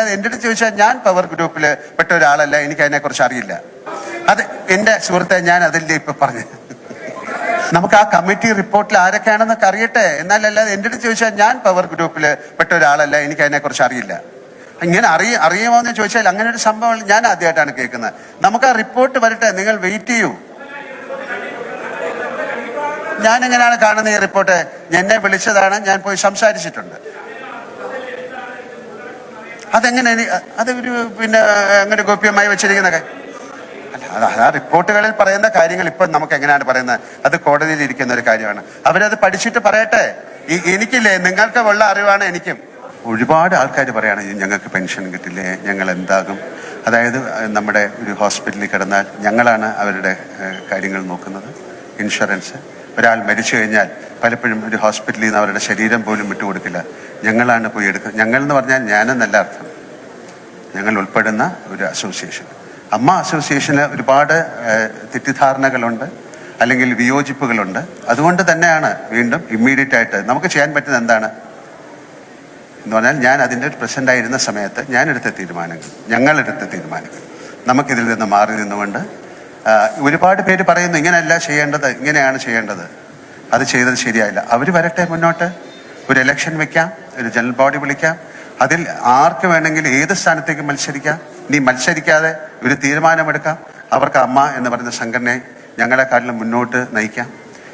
എൻ്റെ അടുത്ത് ചോദിച്ചാൽ ഞാൻ പവർ ഗ്രൂപ്പിൽ പെട്ട ഒരാളല്ല, എനിക്ക് അതിനെക്കുറിച്ച് അറിയില്ല. അത് എൻ്റെ സുഹൃത്തെ, ഞാൻ അതിൻ്റെ ഇപ്പൊ പറഞ്ഞു. നമുക്ക് ആ കമ്മിറ്റി റിപ്പോർട്ടിൽ ആരൊക്കെയാണെന്നൊക്കെ അറിയട്ടെ. എന്നാലല്ലാതെ എൻ്റെ അടുത്ത് ചോദിച്ചാൽ ഞാൻ പവർ ഗ്രൂപ്പിൽ പെട്ട ഒരാളല്ല, എനിക്ക് അതിനെക്കുറിച്ച് അറിയില്ല. ഇങ്ങനെ അറിയുമോ എന്ന് ചോദിച്ചാൽ അങ്ങനെ ഒരു സംഭവം ഞാൻ ആദ്യമായിട്ടാണ് കേൾക്കുന്നത്. നമുക്ക് ആ റിപ്പോർട്ട് വരട്ടെ, നിങ്ങൾ വെയിറ്റ് ചെയ്യൂ. ഞാൻ എങ്ങനെയാണ് കാണുന്നത് ഈ റിപ്പോർട്ട്? എന്നെ വിളിച്ചതാണ്, ഞാൻ പോയി സംസാരിച്ചിട്ടുണ്ട്. അതെങ്ങനെ അത് ഒരു പിന്നെ അങ്ങനെ ഗോപ്യമായി വെച്ചിരിക്കുന്നതൊക്കെ അല്ല, ആ റിപ്പോർട്ടുകളിൽ പറയുന്ന കാര്യങ്ങൾ ഇപ്പം നമുക്ക് എങ്ങനെയാണ് പറയുന്നത്? അത് കോടതിയിൽ ഇരിക്കുന്ന ഒരു കാര്യമാണ്. അവരത് പഠിച്ചിട്ട് പറയട്ടെ. എനിക്കില്ലേ, നിങ്ങൾക്ക് ഉള്ള അറിവാണ് എനിക്കും. ഒരുപാട് ആൾക്കാർ പറയാണ് ഞങ്ങൾക്ക് പെൻഷൻ കിട്ടില്ലേ, ഞങ്ങൾ എന്താകും. അതായത് നമ്മുടെ ഒരു ഹോസ്പിറ്റലിൽ കിടന്നാൽ ഞങ്ങളാണ് അവരുടെ കാര്യങ്ങൾ നോക്കുന്നത്. ഇൻഷുറൻസ്, ഒരാൾ മരിച്ചു കഴിഞ്ഞാൽ പലപ്പോഴും ഒരു ഹോസ്പിറ്റലിൽ നിന്ന് അവരുടെ ശരീരം പോലും വിട്ടുകൊടുക്കില്ല, ഞങ്ങളാണ് പോയി എടുക്കുന്നത്. ഞങ്ങൾ എന്ന് പറഞ്ഞാൽ ഞാനെന്നല്ല അർത്ഥം, ഞങ്ങൾ ഉൾപ്പെടുന്ന ഒരു അസോസിയേഷൻ. അമ്മ അസോസിയേഷന് ഒരുപാട് തെറ്റിദ്ധാരണകളുണ്ട്, അല്ലെങ്കിൽ വിയോജിപ്പുകളുണ്ട്. അതുകൊണ്ട് തന്നെയാണ് വീണ്ടും ഇമ്മീഡിയറ്റ് ആയിട്ട് നമുക്ക് ചെയ്യാൻ പറ്റുന്നത് എന്താണ് എന്ന് പറഞ്ഞാൽ, ഞാൻ അതിൻ്റെ പ്രസിഡന്റ് ആയിരുന്ന സമയത്ത് ഞങ്ങളെടുത്ത തീരുമാനങ്ങൾ നമുക്കിതിൽ നിന്ന് മാറി നിന്നുകൊണ്ട്, ഒരുപാട് പേര് പറയുന്നു ഇങ്ങനെയല്ല ചെയ്യേണ്ടത്, ഇങ്ങനെയാണ് ചെയ്യേണ്ടത്, അത് ചെയ്തത് ശരിയായില്ല. അവർ വരട്ടെ മുന്നോട്ട്, ഒരു ഇലക്ഷൻ വെക്കാം, ഒരു ജനറൽ ബോഡി വിളിക്കാം, അതിൽ ആർക്ക് വേണമെങ്കിൽ ഏത് സ്ഥാനത്തേക്ക് മത്സരിക്കാം. ഇനി മത്സരിക്കാതെ ഒരു തീരുമാനമെടുക്കാം. അവർക്ക് അമ്മ എന്ന് പറയുന്ന സംഘടനയെ ഞങ്ങളെക്കാട്ടിലും മുന്നോട്ട് നയിക്കാം.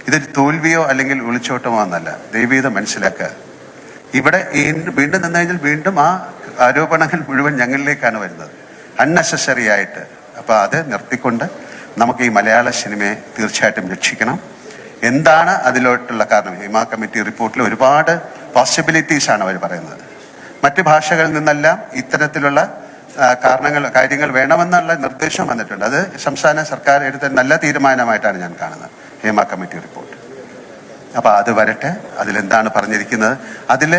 ഇതൊരു തോൽവിയോ അല്ലെങ്കിൽ ഒളിച്ചോട്ടമോ എന്നല്ല, ദൈവീതം മനസ്സിലാക്കുക. ഇവിടെ വീണ്ടും നിന്ന് കഴിഞ്ഞാൽ വീണ്ടും ആ ആരോപണങ്ങൾ മുഴുവൻ ഞങ്ങളിലേക്കാണ് വരുന്നത്, അൺനെസസറി ആയിട്ട്. അപ്പോൾ അത് നിർത്തിക്കൊണ്ട് നമുക്ക് ഈ മലയാള സിനിമയെ തീർച്ചയായിട്ടും രക്ഷിക്കണം. എന്താണ് അതിലോട്ടുള്ള കാരണം? ഹിമ കമ്മിറ്റി റിപ്പോർട്ടിൽ ഒരുപാട് പോസിബിലിറ്റീസാണ് അവർ പറയുന്നത്. മറ്റ് ഭാഷകളിൽ നിന്നെല്ലാം ഇത്തരത്തിലുള്ള കാര്യങ്ങൾ വേണമെന്നുള്ള നിർദ്ദേശം വന്നിട്ടുണ്ട്. അത് സംസ്ഥാന സർക്കാർ എടുത്ത നല്ല തീരുമാനമായിട്ടാണ് ഞാൻ കാണുന്നത്, ഹിമ കമ്മിറ്റി റിപ്പോർട്ട്. അപ്പോൾ അത് വരട്ടെ, അതിലെന്താണ് പറഞ്ഞിരിക്കുന്നത്. അതിൽ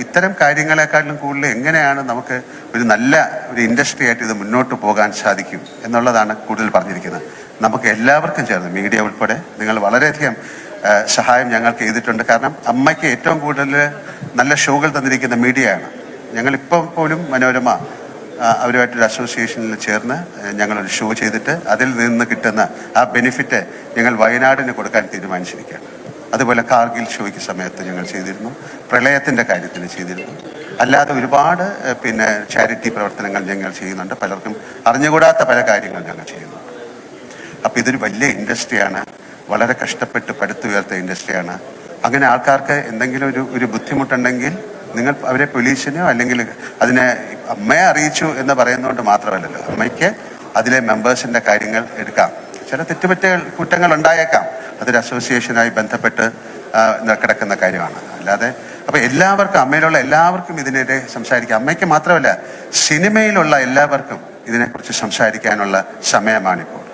ഇത്തരം കാര്യങ്ങളെക്കാട്ടിലും കൂടുതൽ എങ്ങനെയാണ് നമുക്ക് ഒരു നല്ല ഒരു ഇൻഡസ്ട്രി ആയിട്ട് ഇത് മുന്നോട്ട് പോകാൻ സാധിക്കും എന്നുള്ളതാണ് കൂടുതൽ പറഞ്ഞിരിക്കുന്നത്. നമുക്ക് എല്ലാവർക്കും ചേർന്ന്, മീഡിയ ഉൾപ്പെടെ, നിങ്ങൾ വളരെയധികം സഹായം ഞങ്ങൾക്ക് ചെയ്തിട്ടുണ്ട്. കാരണം അമ്മയ്ക്ക് ഏറ്റവും കൂടുതൽ നല്ല ഷോകൾ തന്നിരിക്കുന്ന മീഡിയയാണ്. ഞങ്ങളിപ്പം പോലും മനോരമ അവരുമായിട്ടൊരു അസോസിയേഷനിൽ ചേർന്ന് ഞങ്ങളൊരു ഷോ ചെയ്തിട്ട് അതിൽ നിന്ന് കിട്ടുന്ന ആ ബെനിഫിറ്റ് ഞങ്ങൾ വയനാടിന് കൊടുക്കാൻ തീരുമാനിച്ചിരിക്കുകയാണ്. അതുപോലെ കാർഗിൽ ഷോയ്ക്ക് സമയത്ത് ഞങ്ങൾ ചെയ്തിരുന്നു, പ്രളയത്തിൻ്റെ കാര്യത്തിൽ ചെയ്തിരുന്നു. അല്ലാതെ ഒരുപാട് പിന്നെ ചാരിറ്റി പ്രവർത്തനങ്ങൾ ഞങ്ങൾ ചെയ്യുന്നുണ്ട്. പലർക്കും അറിഞ്ഞുകൂടാത്ത പല കാര്യങ്ങൾ ഞങ്ങൾ ചെയ്യുന്നു. അപ്പോൾ ഇതൊരു വലിയ ഇൻഡസ്ട്രിയാണ്, വളരെ കഷ്ടപ്പെട്ട് പടുത്തുയർത്ത ഇൻഡസ്ട്രിയാണ്. അങ്ങനെ ആൾക്കാർക്ക് എന്തെങ്കിലും ഒരു ബുദ്ധിമുട്ടുണ്ടെങ്കിൽ നിങ്ങൾ അവരെ പോലീസിനോ അല്ലെങ്കിൽ അതിനെ അമ്മയെ അറിയിച്ചു എന്ന് പറയുന്നതുകൊണ്ട് മാത്രമല്ലല്ലോ, അമ്മയ്ക്ക് അതിലെ മെമ്പേഴ്സിൻ്റെ കാര്യങ്ങൾ എടുക്കാം. ചില കുറ്റങ്ങൾ ഉണ്ടായേക്കാം, അതൊരു അസോസിയേഷനായി ബന്ധപ്പെട്ട് കിടക്കുന്ന കാര്യമാണ്. അല്ലാതെ അപ്പോൾ എല്ലാവർക്കും, അമ്മയിലുള്ള എല്ലാവർക്കും ഇതിനെതിരെ സംസാരിക്കാം. അമ്മയ്ക്ക് മാത്രമല്ല, സിനിമയിലുള്ള എല്ലാവർക്കും ഇതിനെക്കുറിച്ച് സംസാരിക്കാനുള്ള സമയമാണിപ്പോൾ.